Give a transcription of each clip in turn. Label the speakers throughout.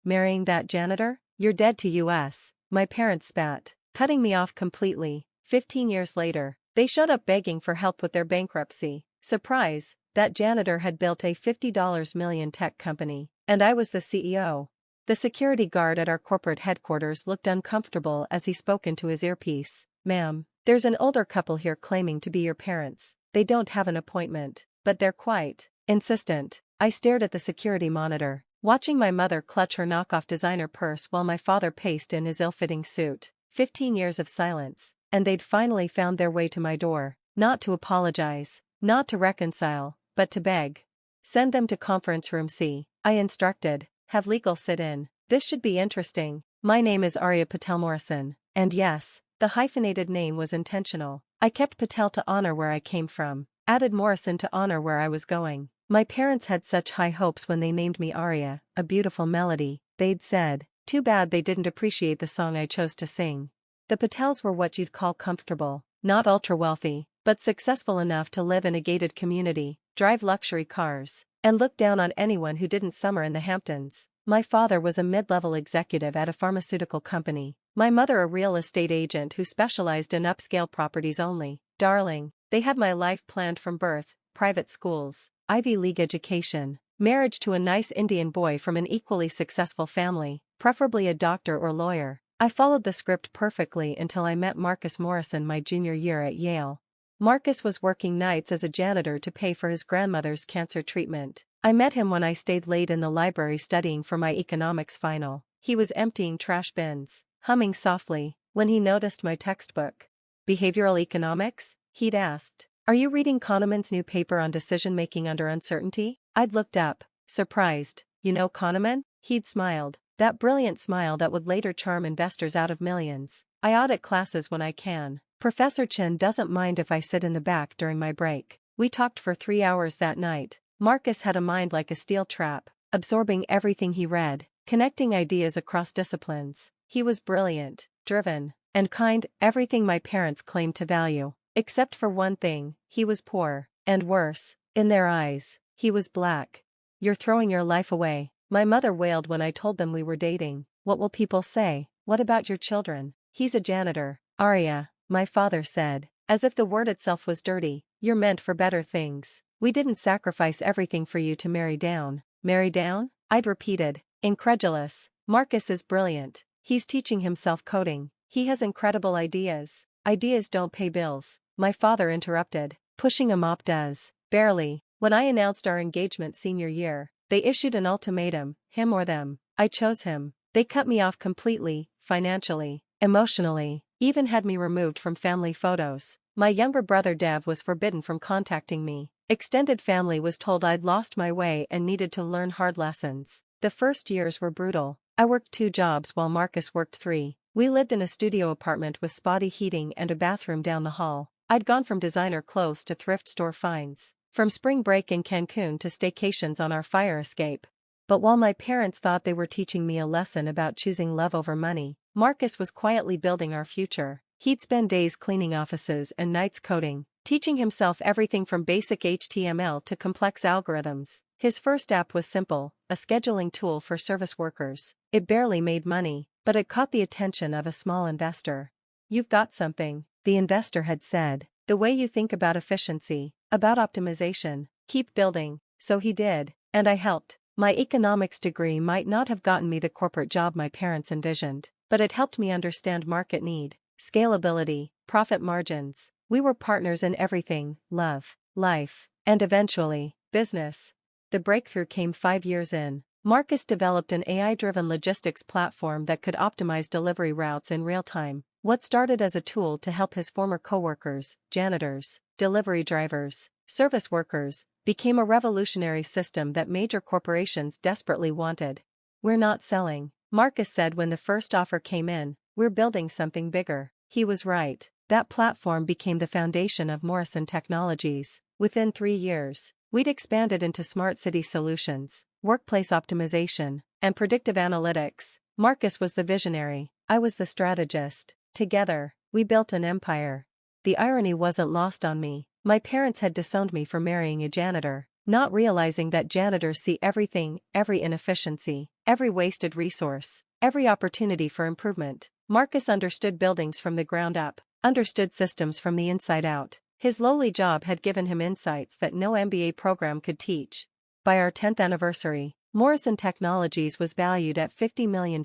Speaker 1: marrying that janitor? You're dead to us. My parents spat, cutting me off completely. 15 years later, they showed up begging for help with their bankruptcy. Surprise, that janitor had built a $50 million tech company, and I was the CEO. The security guard at our corporate headquarters looked uncomfortable as he spoke into his earpiece. Ma'am, there's an older couple here claiming to be your parents. They don't have an appointment, but they're quite insistent. I stared at the security monitor, watching my mother clutch her knockoff designer purse while my father paced in his ill-fitting suit. 15 years of silence, and they'd finally found their way to my door, not to apologize, not to reconcile, but to beg. Send them to conference room C, I instructed. Have legal sit in. This should be interesting. My name is Arya Patel Morrison, and yes, the hyphenated name was intentional. I kept Patel to honor where I came from, added Morrison to honor where I was going. My parents had such high hopes when they named me Arya, a beautiful melody, they'd said. Too bad they didn't appreciate the song I chose to sing. The Patels were what you'd call comfortable, not ultra-wealthy, but successful enough to live in a gated community, drive luxury cars, and look down on anyone who didn't summer in the Hamptons. My father was a mid-level executive at a pharmaceutical company. My mother a real estate agent who specialized in upscale properties only. Darling, they had my life planned from birth, private schools, Ivy League education, marriage to a nice Indian boy from an equally successful family, preferably a doctor or lawyer. I followed the script perfectly until I met Marcus Morrison my junior year at Yale. Marcus was working nights as a janitor to pay for his grandmother's cancer treatment. I met him when I stayed late in the library studying for my economics final. He was emptying trash bins, humming softly, when he noticed my textbook. Behavioral economics? He'd asked. Are you reading Kahneman's new paper on decision-making under uncertainty? I'd looked up, surprised. You know Kahneman? He'd smiled, that brilliant smile that would later charm investors out of millions. I audit classes when I can. Professor Chen doesn't mind if I sit in the back during my break. We talked for 3 hours that night. Marcus had a mind like a steel trap, absorbing everything he read, connecting ideas across disciplines. He was brilliant, driven, and kind, everything my parents claimed to value. Except for one thing, he was poor, and worse, in their eyes, he was black. You're throwing your life away, my mother wailed when I told them we were dating. What will people say? What about your children? He's a janitor, Arya, my father said, as if the word itself was dirty. You're meant for better things. We didn't sacrifice everything for you to marry down. Marry down? I'd repeated, incredulous. Marcus is brilliant. He's teaching himself coding. He has incredible ideas. Ideas don't pay bills, my father interrupted. Pushing a mop does. Barely. When I announced our engagement senior year, they issued an ultimatum, him or them. I chose him. They cut me off completely, financially, emotionally, even had me removed from family photos. My younger brother Dev was forbidden from contacting me. Extended family was told I'd lost my way and needed to learn hard lessons. The first years were brutal. I worked 2 jobs while Marcus worked 3. We lived in a studio apartment with spotty heating and a bathroom down the hall. I'd gone from designer clothes to thrift store finds, from spring break in Cancun to staycations on our fire escape. But while my parents thought they were teaching me a lesson about choosing love over money, Marcus was quietly building our future. He'd spend days cleaning offices and nights coding, teaching himself everything from basic HTML to complex algorithms. His first app was simple, a scheduling tool for service workers. It barely made money, but it caught the attention of a small investor. You've got something, the investor had said. The way you think about efficiency, about optimization, keep building. So he did, and I helped. My economics degree might not have gotten me the corporate job my parents envisioned, but it helped me understand market need, scalability, profit margins. We were partners in everything: love, life, and eventually, business. The breakthrough came 5 years in. Marcus developed an AI-driven logistics platform that could optimize delivery routes in real time. What started as a tool to help his former coworkers, janitors, delivery drivers, service workers, became a revolutionary system that major corporations desperately wanted. We're not selling, Marcus said when the first offer came in. We're building something bigger. He was right. That platform became the foundation of Morrison Technologies. Within 3 years, we'd expanded into smart city solutions, workplace optimization, and predictive analytics. Marcus was the visionary. I was the strategist. Together, we built an empire. The irony wasn't lost on me. My parents had disowned me for marrying a janitor. not realizing that janitors see everything, every inefficiency, every wasted resource, every opportunity for improvement. Marcus understood buildings from the ground up, understood systems from the inside out. His lowly job had given him insights that no MBA program could teach. By our 10th anniversary, Morrison Technologies was valued at $50 million.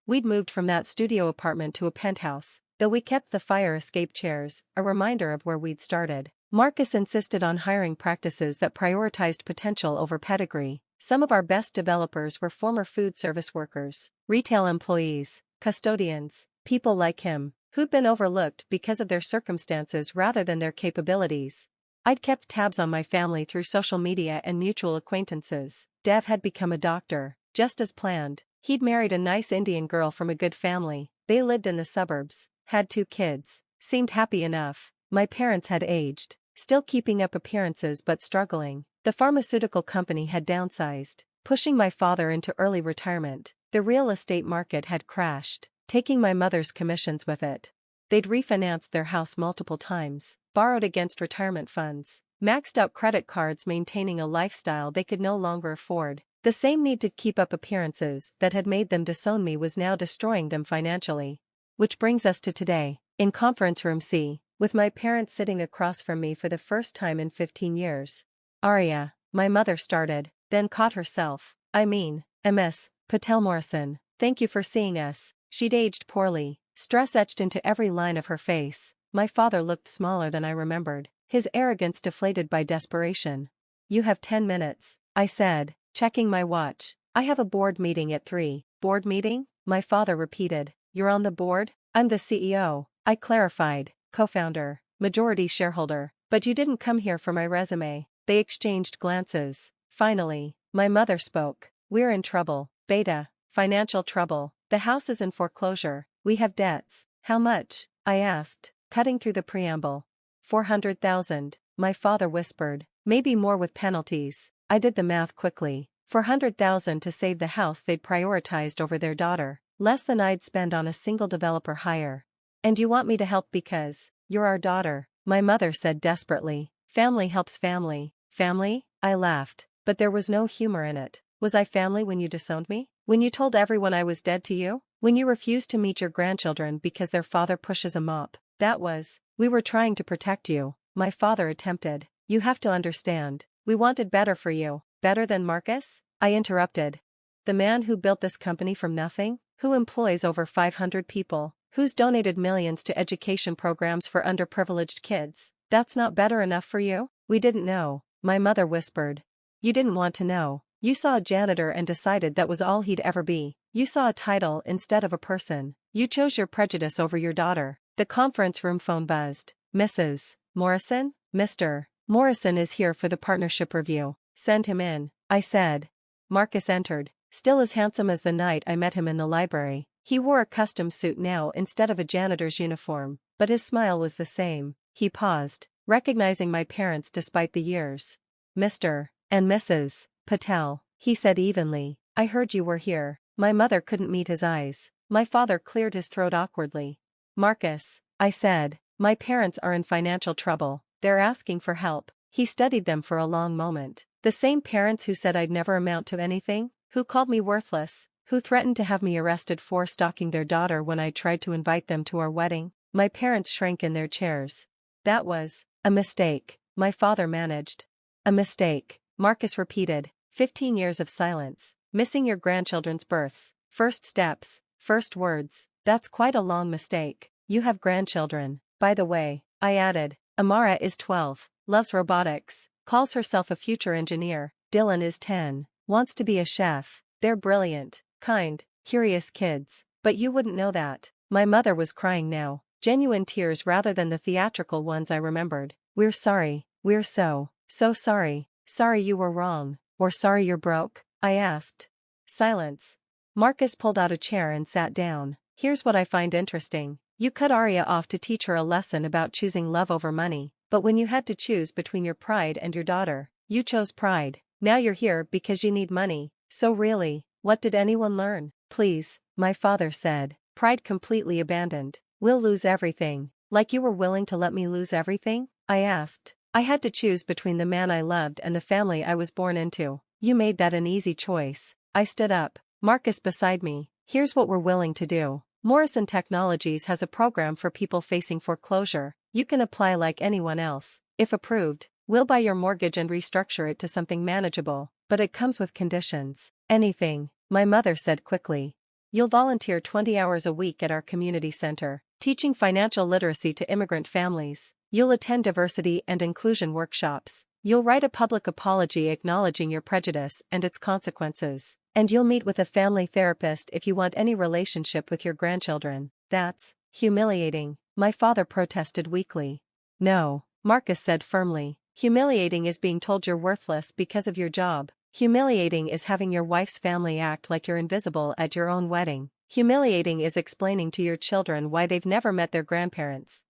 Speaker 1: We'd moved from that studio apartment to a penthouse, though we kept the fire escape chairs, a reminder of where we'd started. Marcus insisted on hiring practices that prioritized potential over pedigree. Some of our best developers were former food service workers, retail employees, custodians, people like him, who'd been overlooked because of their circumstances rather than their capabilities. I'd kept tabs on my family through social media and mutual acquaintances. Dev had become a doctor, just as planned. He'd married a nice Indian girl from a good family. They lived in the suburbs, had 2 kids, seemed happy enough. My parents had aged, still keeping up appearances but struggling. The pharmaceutical company had downsized, pushing my father into early retirement. The real estate market had crashed, taking my mother's commissions with it. They'd refinanced their house multiple times, borrowed against retirement funds, maxed out credit cards, maintaining a lifestyle they could no longer afford. The same need to keep up appearances that had made them disown me was now destroying them financially. Which brings us to today, in conference room C, with my parents sitting across from me for the first time in 15 years. Arya, my mother started, then caught herself. I mean, Ms. Patel Morrison, thank you for seeing us. She'd aged poorly, stress etched into every line of her face. My father looked smaller than I remembered, his arrogance deflated by desperation. You have 10 minutes, I said, checking my watch. I have a board meeting at 3. Board meeting? My father repeated. You're on the board? I'm the CEO, I clarified, co-founder, majority shareholder. But you didn't come here for my resume. They exchanged glances. Finally, my mother spoke. We're in trouble, Beta, financial trouble. The house is in foreclosure. We have debts. How much? I asked, cutting through the preamble. 400,000, my father whispered. Maybe more with penalties. I did the math quickly. 400,000 to save the house they'd prioritized over their daughter. Less than I'd spend on a single developer hire. And you want me to help because you're our daughter, my mother said desperately. Family helps family. Family? I laughed, but there was no humor in it. Was I family when you disowned me? When you told everyone I was dead to you? When you refused to meet your grandchildren because their father pushes a mop? That was, we were trying to protect you, my father attempted. You have to understand, we wanted better for you. Better than Marcus? I interrupted. The man who built this company from nothing? Who employs over 500 people? Who's donated millions to education programs for underprivileged kids? That's not better enough for you? We didn't know, my mother whispered. You didn't want to know. You saw a janitor and decided that was all he'd ever be. You saw a title instead of a person. You chose your prejudice over your daughter. The conference room phone buzzed. Mrs. Morrison? Mr. Morrison is here for the partnership review. Send him in, I said. Marcus entered, still as handsome as the night I met him in the library. He wore a custom suit now instead of a janitor's uniform, but his smile was the same. He paused, recognizing my parents despite the years. Mr. and Mrs. Patel, he said evenly. I heard you were here. My mother couldn't meet his eyes. My father cleared his throat awkwardly. Marcus, I said, my parents are in financial trouble. They're asking for help. He studied them for a long moment. The same parents who said I'd never amount to anything, who called me worthless, who threatened to have me arrested for stalking their daughter when I tried to invite them to our wedding. My parents shrank in their chairs. That was a mistake, my father managed. A mistake, Marcus repeated. 15 years of silence, missing your grandchildren's births, first steps, first words. That's quite a long mistake. You have grandchildren. By the way, I added, Amara is 12, loves robotics, calls herself a future engineer. Dylan is 10, wants to be a chef. They're brilliant, kind, curious kids, but you wouldn't know that. My mother was crying now, genuine tears rather than the theatrical ones I remembered. We're sorry, we're so sorry. Sorry you were wrong, or sorry you're broke? I asked. Silence. Marcus pulled out a chair and sat down. Here's what I find interesting. You cut Arya off to teach her a lesson about choosing love over money, but when you had to choose between your pride and your daughter, you chose pride. Now you're here because you need money. So really, what did anyone learn? Please, my father said. Pride completely abandoned. We'll lose everything. Like you were willing to let me lose everything? I asked. I had to choose between the man I loved and the family I was born into. You made that an easy choice. I stood up. Marcus beside me. Here's what we're willing to do. Morrison Technologies has a program for people facing foreclosure. You can apply like anyone else. If approved, we'll buy your mortgage and restructure it to something manageable, but it comes with conditions. Anything, my mother said quickly. You'll volunteer 20 hours a week at our community center, teaching financial literacy to immigrant families. You'll attend diversity and inclusion workshops. You'll write a public apology acknowledging your prejudice and its consequences. And you'll meet with a family therapist if you want any relationship with your grandchildren. That's humiliating, my father protested weakly. No, Marcus said firmly. Humiliating is being told you're worthless because of your job. Humiliating is having your wife's family act like you're invisible at your own wedding. Humiliating is explaining to your children why they've never met their grandparents.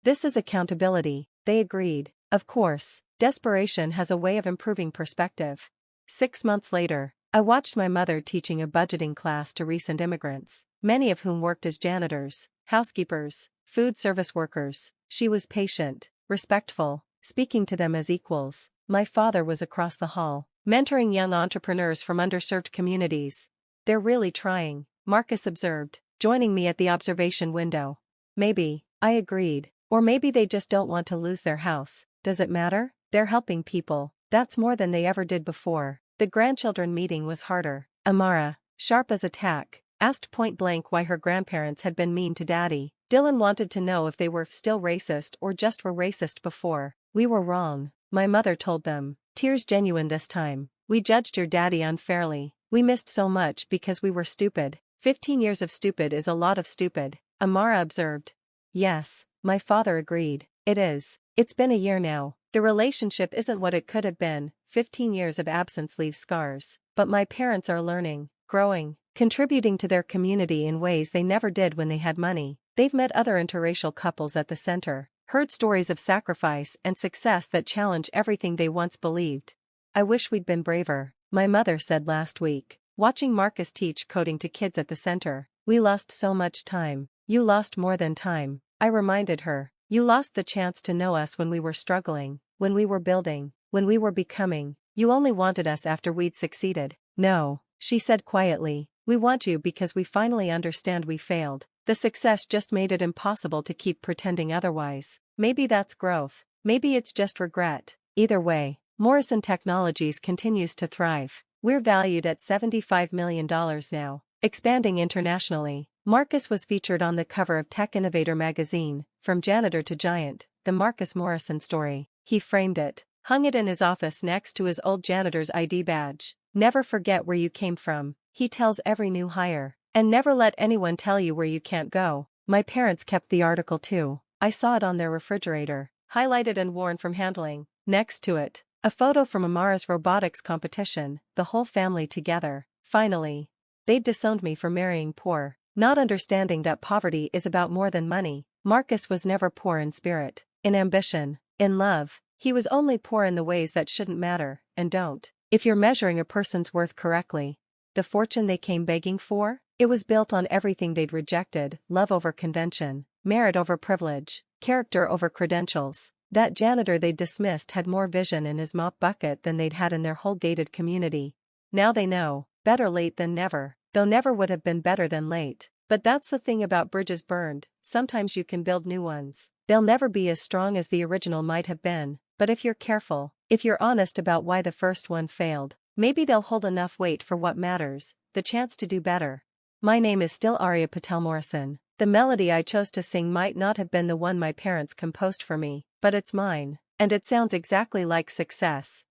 Speaker 1: This is accountability, they agreed. Of course, desperation has a way of improving perspective. 6 months later, I watched my mother teaching a budgeting class to recent immigrants, many of whom worked as janitors, housekeepers, food service workers. She was patient, respectful, speaking to them as equals. My father was across the hall, mentoring young entrepreneurs from underserved communities. They're really trying, Marcus observed, joining me at the observation window. Maybe, I agreed. Or maybe they just don't want to lose their house. Does it matter? They're helping people. That's more than they ever did before. The grandchildren meeting was harder. Amara, sharp as a tack, asked point blank why her grandparents had been mean to Daddy. Dylan wanted to know if they were still racist or just were racist before. We were wrong, my mother told them, tears genuine this time. We judged your daddy unfairly. We missed so much because we were stupid. 15 years of stupid is a lot of stupid, Amara observed. Yes, my father agreed. It is. It's been a year now. The relationship isn't what it could have been. 15 years of absence leave scars. But my parents are learning, growing, contributing to their community in ways they never did when they had money. They've met other interracial couples at the center, heard stories of sacrifice and success that challenge everything they once believed. I wish we'd been braver, my mother said last week, watching Marcus teach coding to kids at the center. We lost so much time. You lost more than time, I reminded her. You lost the chance to know us when we were struggling, when we were building, when we were becoming. You only wanted us after we'd succeeded. No, she said quietly, we want you because we finally understand we failed. The success just made it impossible to keep pretending otherwise. Maybe that's growth. Maybe it's just regret. Either way, Morrison Technologies continues to thrive. We're valued at $75 million now, expanding internationally. Marcus was featured on the cover of Tech Innovator magazine, From Janitor to Giant, the Marcus Morrison story. He framed it, hung it in his office next to his old janitor's ID badge. Never forget where you came from, he tells every new hire. And never let anyone tell you where you can't go. My parents kept the article too. I saw it on their refrigerator, highlighted and worn from handling. Next to it, a photo from Amara's robotics competition, the whole family together. Finally, they'd disowned me for marrying poor, not understanding that poverty is about more than money. Marcus was never poor in spirit, in ambition, in love. He was only poor in the ways that shouldn't matter, and don't. If you're measuring a person's worth correctly, the fortune they came begging for? It was built on everything they'd rejected, love over convention, merit over privilege, character over credentials. That janitor they'd dismissed had more vision in his mop bucket than they'd had in their whole gated community. Now they know, better late than never, though never would have been better than late. But that's the thing about bridges burned, sometimes you can build new ones. They'll never be as strong as the original might have been, but if you're careful, if you're honest about why the first one failed, maybe they'll hold enough weight for what matters, the chance to do better. My name is still Arya Patel Morrison. The melody I chose to sing might not have been the one my parents composed for me, but it's mine, and it sounds exactly like success.